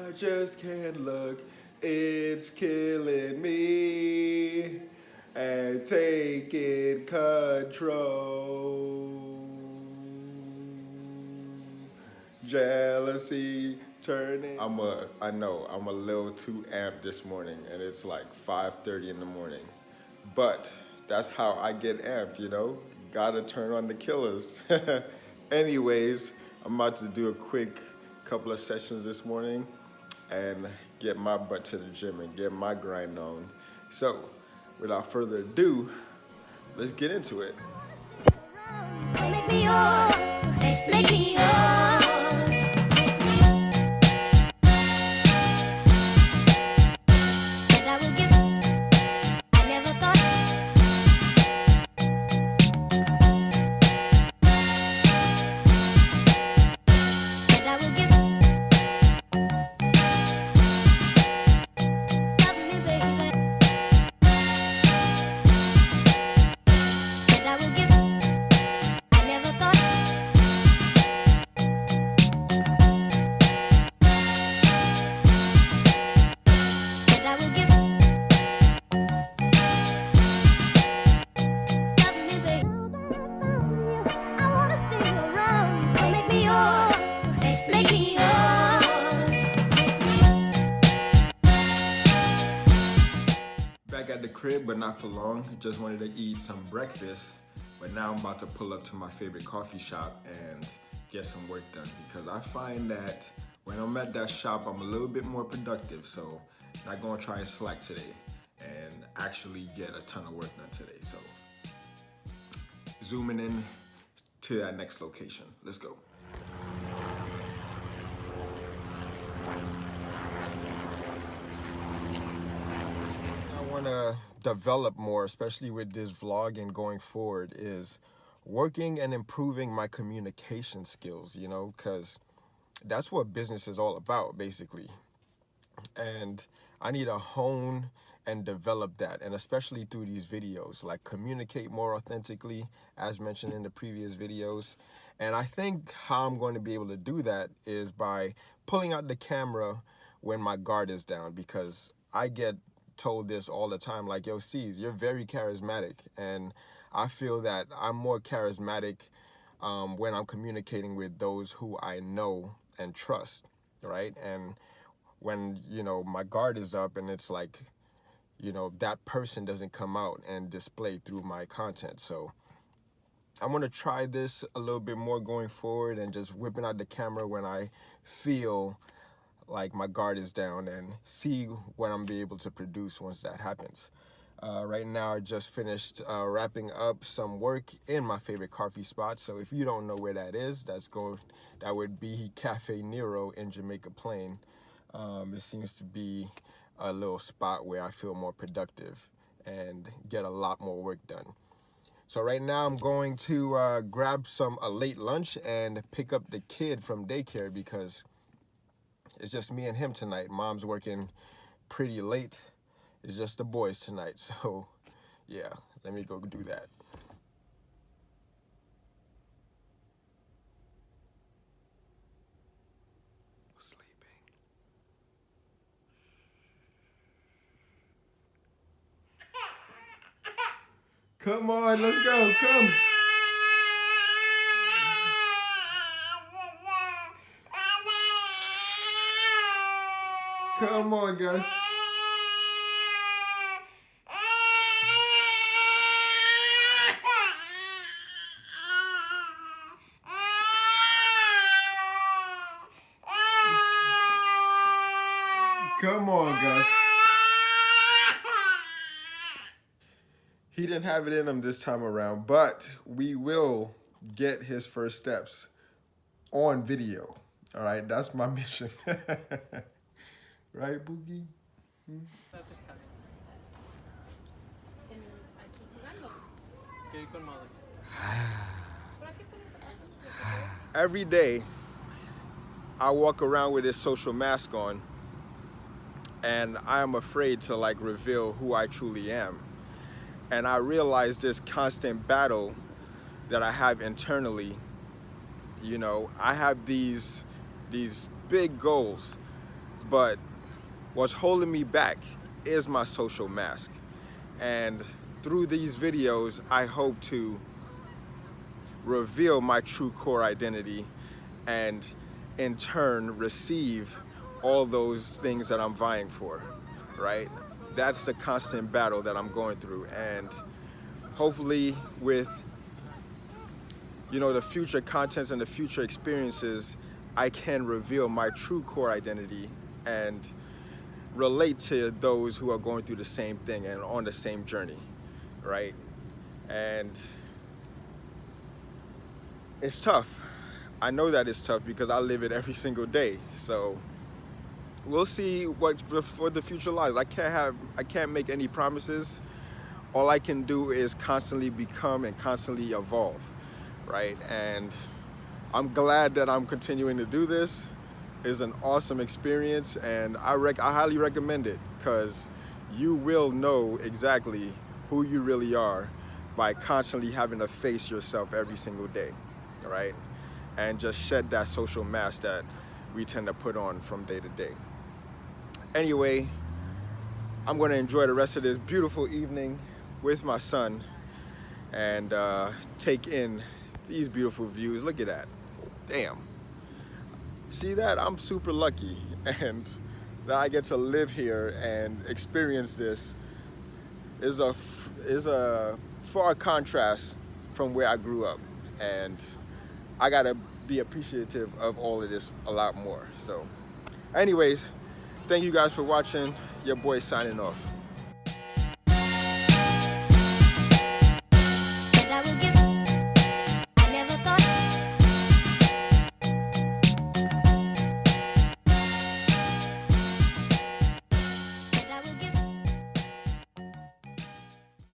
I just can't look. It's killing me and taking control. Jealousy turning. I know I'm a little too amped this morning, and it's like 5:30 in the morning. But that's how I get amped, you know? Gotta turn on the killers. Anyways, I'm about to do a quick couple of sessions this morning and get my butt to the gym and get my grind on. So, without further ado, let's get into it. Make me yours, make me yours. And I will give. I never thought. And I will give. Love me, baby. And I will give. I never thought. And I will give. Love me, baby. I wanna stay around you, so make me yours, make me yours. Back at the crib, but not for long. Just wanted to eat some breakfast, but now I'm about to pull up to my favorite coffee shop and get some work done because I find that when I'm at that shop, I'm a little bit more productive. So not gonna try and slack today and actually get a ton of work done today. So zooming in to that next location. Let's go. I want to develop more, especially with this vlog and going forward, is working and improving my communication skills, you know, because that's what business is all about, basically. And I need to hone and develop that, and especially through these videos, like communicate more authentically, as mentioned in the previous videos. And I think how I'm going to be able to do that is by pulling out the camera when my guard is down, because I get told this all the time, like, yo, C's, you're very charismatic, and I feel that I'm more charismatic when I'm communicating with those who I know and trust, right? And when, you know, my guard is up and it's like, you know, that person doesn't come out and display through my content. So I'm gonna try this a little bit more going forward and just whipping out the camera when I feel like my guard is down and see what I'm be able to produce once that happens. Right now, I just finished wrapping up some work in my favorite coffee spot. So if you don't know where that is, that would be Cafe Nero in Jamaica Plain. It seems to be a little spot where I feel more productive and get a lot more work done. So right now I'm going to grab a late lunch and pick up the kid from daycare because it's just me and him tonight. Mom's working pretty late. It's just the boys tonight. So yeah, let me go do that. Sleeping. Come on, let's go, come. Come on, guys. Come on, guys. He didn't have it in him this time around, but we will get his first steps on video. All right, that's my mission. Right, Boogie? Every day, I walk around with this social mask on, and I am afraid to like reveal who I truly am. And I realize this constant battle that I have internally. You know, I have these big goals, But what's holding me back is my social mask. And through these videos, I hope to reveal my true core identity and in turn receive all those things that I'm vying for, right? That's the constant battle that I'm going through. And hopefully with, you know, the future contents and the future experiences, I can reveal my true core identity and relate to those who are going through the same thing and on the same journey, right? And it's tough. I know that it's tough because I live it every single day. So we'll see what the future lies. I can't make any promises. All I can do is constantly become and constantly evolve, right? And I'm glad that I'm continuing to do this. It's an awesome experience, and I highly recommend it, because you will know exactly who you really are by constantly having to face yourself every single day, right? And just shed that social mask that we tend to put on from day to day. Anyway, I'm going to enjoy the rest of this beautiful evening with my son and take in these beautiful views. Look at that. Damn. See that? I'm super lucky, and that I get to live here and experience this is a far contrast from where I grew up, and I gotta be appreciative of all of this a lot more. So anyways, thank you guys for watching. Your boy signing off.